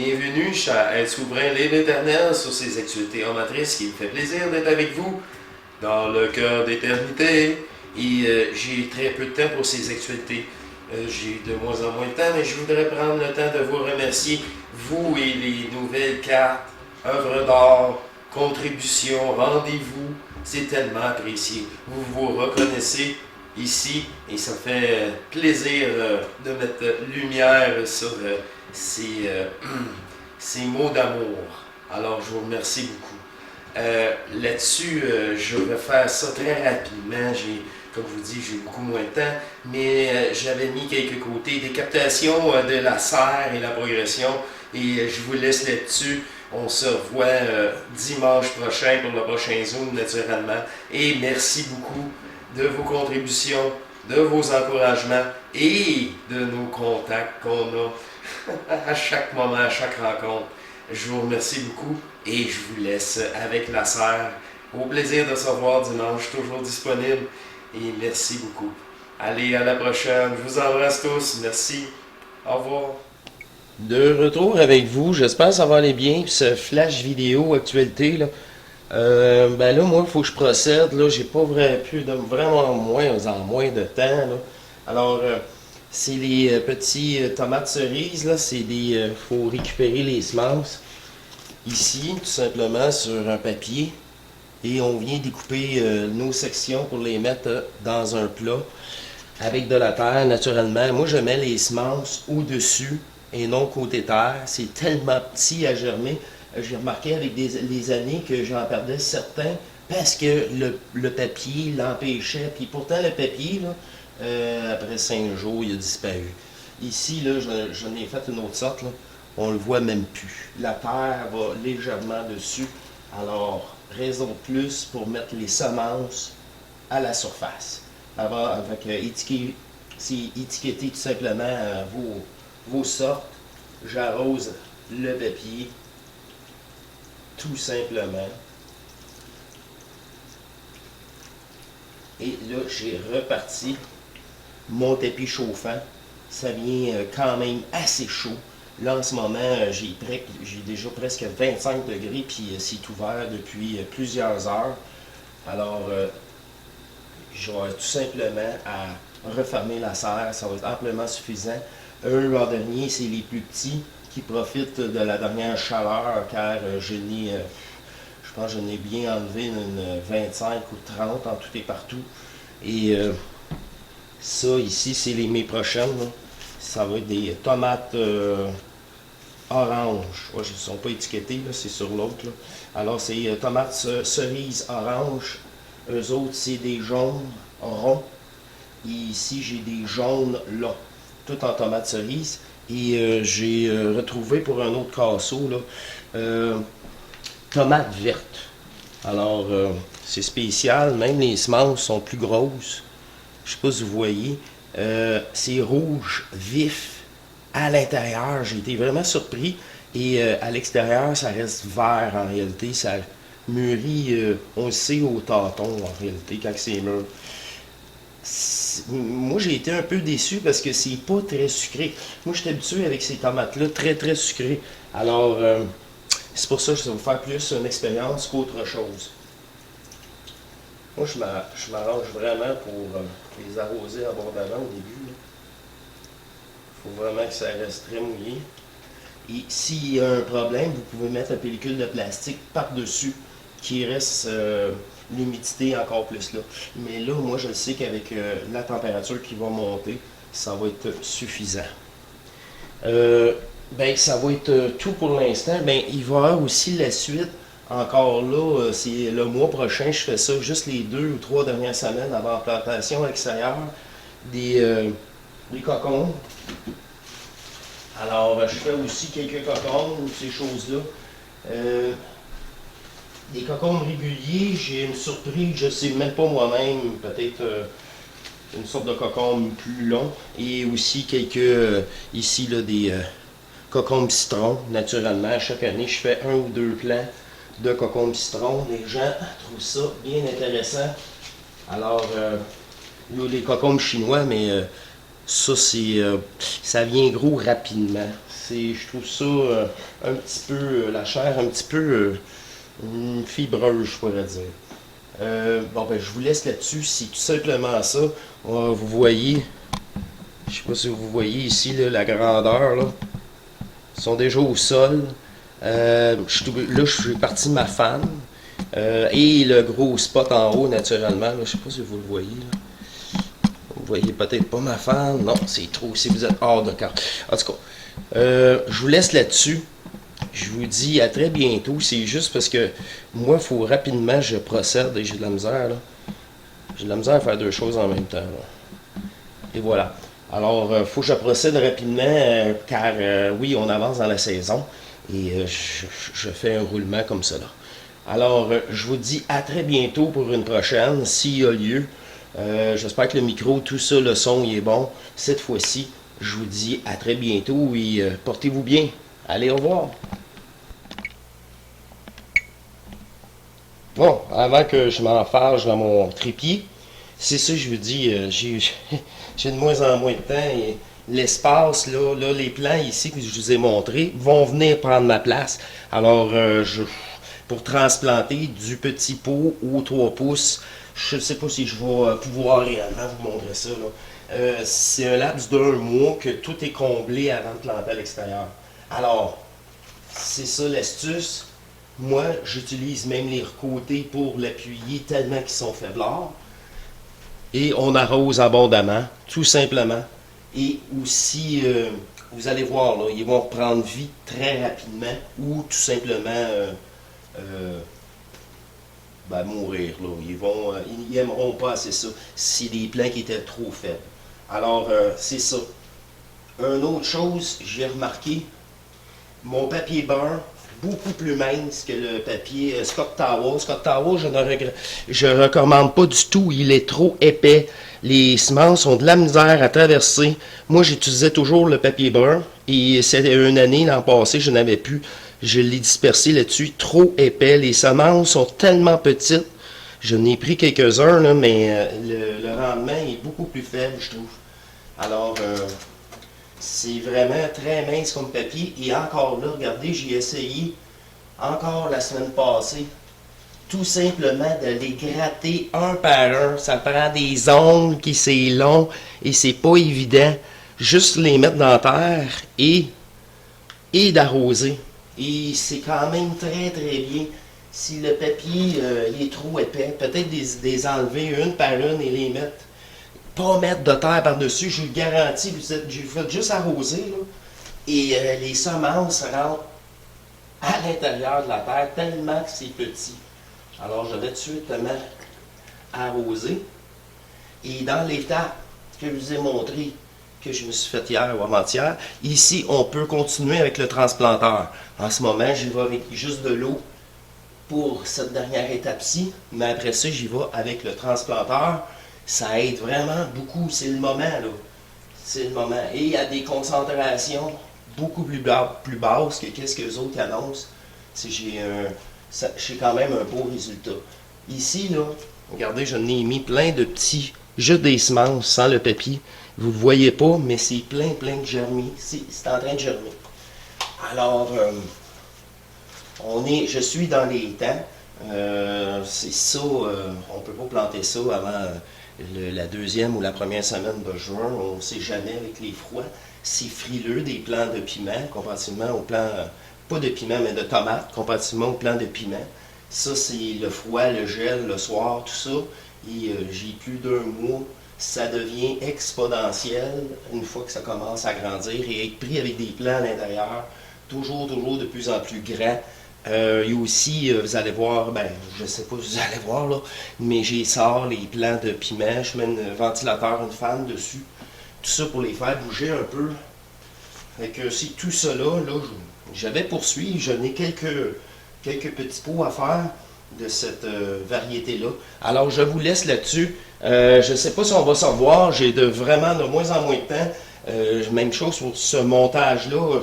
Bienvenue à être souverain libre éternel sur ces actualités amatrices qui me fait plaisir d'être avec vous dans le cœur d'éternité. Et j'ai très peu de temps pour ces actualités. J'ai de moins en moins de temps, mais je voudrais prendre le temps de vous remercier, vous et les nouvelles cartes, œuvres d'art, contributions, rendez-vous. C'est tellement apprécié. Vous vous reconnaissez ici et ça fait plaisir de mettre lumière sur ces mots d'amour. Alors je vous remercie beaucoup. Là-dessus, je vais faire ça très rapidement. Comme je vous dis, j'ai beaucoup moins de temps, mais j'avais mis quelques côtés des captations de la serre et la progression, et je vous laisse là-dessus. On se revoit dimanche prochain pour le prochain Zoom, naturellement. Et merci beaucoup de vos contributions, de vos encouragements et de nos contacts qu'on a à chaque moment, à chaque rencontre. Je vous remercie beaucoup et je vous laisse avec la serre. Au plaisir de se revoir dimanche, toujours disponible. Et merci beaucoup. Allez, à la prochaine. Je vous embrasse tous. Merci. Au revoir. De retour avec vous. J'espère que ça va aller bien. Ce flash vidéo actualité, là. Ben là, moi, il faut que je procède. Là, j'ai pas vraiment moins de temps. Là. Alors, c'est les petits tomates cerises. Là, faut récupérer les semences ici, tout simplement, sur un papier. Et on vient découper nos sections pour les mettre dans un plat avec de la terre, naturellement. Moi, je mets les semences au-dessus et non côté terre. C'est tellement petit à germer. J'ai remarqué avec les années que j'en perdais certains parce que le papier l'empêchait. Puis pourtant, le papier, là, après 5 jours, il a disparu. Ici, là, j'en ai fait une autre sorte. Là. On le voit même plus. La terre va légèrement dessus. Alors, raison de plus pour mettre les semences à la surface. Avec étiqueter tout simplement vos sortes. J'arrose le papier, tout simplement. Et là, j'ai reparti mon tapis chauffant. Ça vient quand même assez chaud. Là, en ce moment, j'ai déjà presque 25 degrés, puis c'est ouvert depuis plusieurs heures. Alors, j'aurai tout simplement à refermer la serre. Ça va être amplement suffisant. Eux, l'an dernier, c'est les plus petits qui profitent de la dernière chaleur, car je pense que je n'ai bien enlevé une 25 ou 30 en tout et partout. Et ça, ici, c'est mes prochaines. Là. Ça va être des tomates orange. Ouais, ils ne sont pas étiquetés, c'est sur l'autre. Alors, c'est tomates cerises orange. Eux autres, c'est des jaunes ronds. Et ici, j'ai des jaunes longs. Tout en tomates cerises. Et j'ai retrouvé pour un autre casseau, tomates vertes. Alors, c'est spécial. Même les semences sont plus grosses. Je ne sais pas si vous voyez. C'est rouge vif. À l'intérieur, j'ai été vraiment surpris. Et à l'extérieur, ça reste vert en réalité. Ça mûrit, on le sait, au tâton en réalité, quand c'est mûr. Moi, j'ai été un peu déçu parce que c'est pas très sucré. Moi, je suis habitué avec ces tomates-là, très très sucrées. Alors, c'est pour ça que ça va vous faire plus une expérience qu'autre chose. Moi, je m'arrange vraiment pour les arroser abondamment au début. Il faut vraiment que ça reste très mouillé. Et s'il y a un problème, vous pouvez mettre une pellicule de plastique par-dessus qui reste l'humidité encore plus là. Mais là, moi, je sais qu'avec la température qui va monter, ça va être suffisant. Ça va être tout pour l'instant. Il va y avoir aussi la suite. Encore là, c'est le mois prochain, je fais ça juste les 2 ou 3 dernières semaines avant la plantation extérieure des cocons. Alors, je fais aussi quelques cocons, ces choses-là. Des cocons réguliers, j'ai une surprise, je ne sais même pas moi-même, peut-être une sorte de cocon plus long. Et aussi quelques, ici, là, des cocons citron, naturellement. Chaque année, je fais 1 ou 2 plants de cocon citron. Les gens trouvent ça bien intéressant. Alors, les cocons chinois, mais ça vient gros rapidement. Je trouve ça un petit peu, la chair un petit peu fibreuse, je pourrais dire. Bon, ben, je vous laisse là-dessus. C'est tout simplement ça. Vous voyez, je sais pas si vous voyez ici là, la grandeur. Là. Ils sont déjà au sol. Là, je suis parti de ma fan. Et le gros spot en haut, naturellement. Là, je sais pas si vous le voyez. Là. Vous voyez peut-être pas ma fan. Non, c'est trop. Si vous êtes hors de carte. En tout cas, je vous laisse là-dessus. Je vous dis à très bientôt. C'est juste parce que moi, il faut rapidement je procède et j'ai de la misère. Là. J'ai de la misère à faire deux choses en même temps. Là. Et voilà. Alors, il faut que je procède rapidement car oui, on avance dans la saison et je fais un roulement comme cela. Alors, je vous dis à très bientôt pour une prochaine, s'il y a lieu. J'espère que le micro, tout ça, le son, il est bon. Cette fois-ci, je vous dis à très bientôt et portez-vous bien. Allez, au revoir. Bon, avant que je m'enfarge dans mon trépied, c'est ça que je vous dis, j'ai de moins en moins de temps et l'espace, là, les plans ici que je vous ai montrés vont venir prendre ma place. Alors, pour transplanter du petit pot au 3 pouces, je ne sais pas si je vais pouvoir réellement vous montrer ça. C'est un laps d'un mois que tout est comblé avant de planter à l'extérieur. Alors, c'est ça l'astuce. Moi, j'utilise même les côtés pour l'appuyer tellement qu'ils sont faiblards. Et on arrose abondamment, tout simplement. Et aussi, vous allez voir, là, ils vont reprendre vie très rapidement ou tout simplement mourir. Là. Ils n'aimeront pas assez ça. C'est des plants qui étaient trop faibles. Alors, c'est ça. Une autre chose, j'ai remarqué, mon papier beurre, beaucoup plus mince que le papier Scott Towel. Scott Towel, je ne recommande pas du tout. Il est trop épais. Les semences ont de la misère à traverser. Moi, j'utilisais toujours le papier beurre. Et c'était une année, l'an passé, je n'avais plus. Je l'ai dispersé là-dessus. Trop épais. Les semences sont tellement petites. Je n'ai pris quelques-uns, là, mais le rendement est beaucoup plus faible, je trouve. Alors, c'est vraiment très mince comme papier. Et encore là, regardez, j'ai essayé encore la semaine passée, tout simplement de les gratter un par un. Ça prend des ongles qui c'est long et c'est pas évident. Juste les mettre dans la terre et d'arroser. Et c'est quand même très très bien. Si le papier il est trop épais, peut-être des enlever une par une et les mettre. Pas mettre de terre par-dessus, je vous le garantis, vous faites juste arroser, là, et les semences rentrent à l'intérieur de la terre tellement que c'est petit. Alors, je vais tout de suite mettre arroser. Et dans l'état que je vous ai montré, que je me suis fait hier ou avant-hier, ici, on peut continuer avec le transplanteur. En ce moment, j'y vais avec juste de l'eau pour cette dernière étape-ci, mais après ça, j'y vais avec le transplanteur. Ça aide vraiment beaucoup. C'est le moment, là. C'est le moment. Et il y a des concentrations beaucoup plus basses que qu'est-ce que les autres annoncent. J'ai quand même un beau résultat. Ici, là, regardez, je n'ai mis plein de petits, juste des semences sans le papier. Vous ne le voyez pas, mais c'est plein de germer. C'est en train de germer. Alors, je suis dans les temps. C'est ça, on ne peut pas planter ça avant la deuxième ou la première semaine de juin. On ne sait jamais avec les froids. C'est frileux des plants de piment comparativement aux plants, pas de piment, mais de tomates, comparativement aux plants de piment. Ça, c'est le froid, le gel, le soir, tout ça. Et j'ai plus d'un mois. Ça devient exponentiel une fois que ça commence à grandir et être pris avec des plants à l'intérieur, toujours de plus en plus grands. Il y a aussi, vous allez voir, je ne sais pas si vous allez voir là, mais j'ai sort les plants de piment, je mets un ventilateur, une fan dessus, tout ça pour les faire bouger un peu. Fait que c'est tout ça là, j'avais poursuivi, je n'ai quelques petits pots à faire de cette variété-là. Alors je vous laisse là-dessus. Je ne sais pas si on va se revoir, j'ai vraiment de moins en moins de temps. Même chose pour ce montage-là.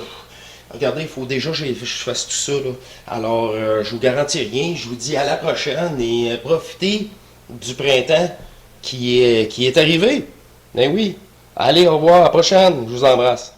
Regardez, il faut déjà que je fasse tout ça. Là. Alors, je vous garantis rien. Je vous dis à la prochaine et profitez du printemps qui est arrivé. Ben oui. Allez, au revoir, à la prochaine. Je vous embrasse.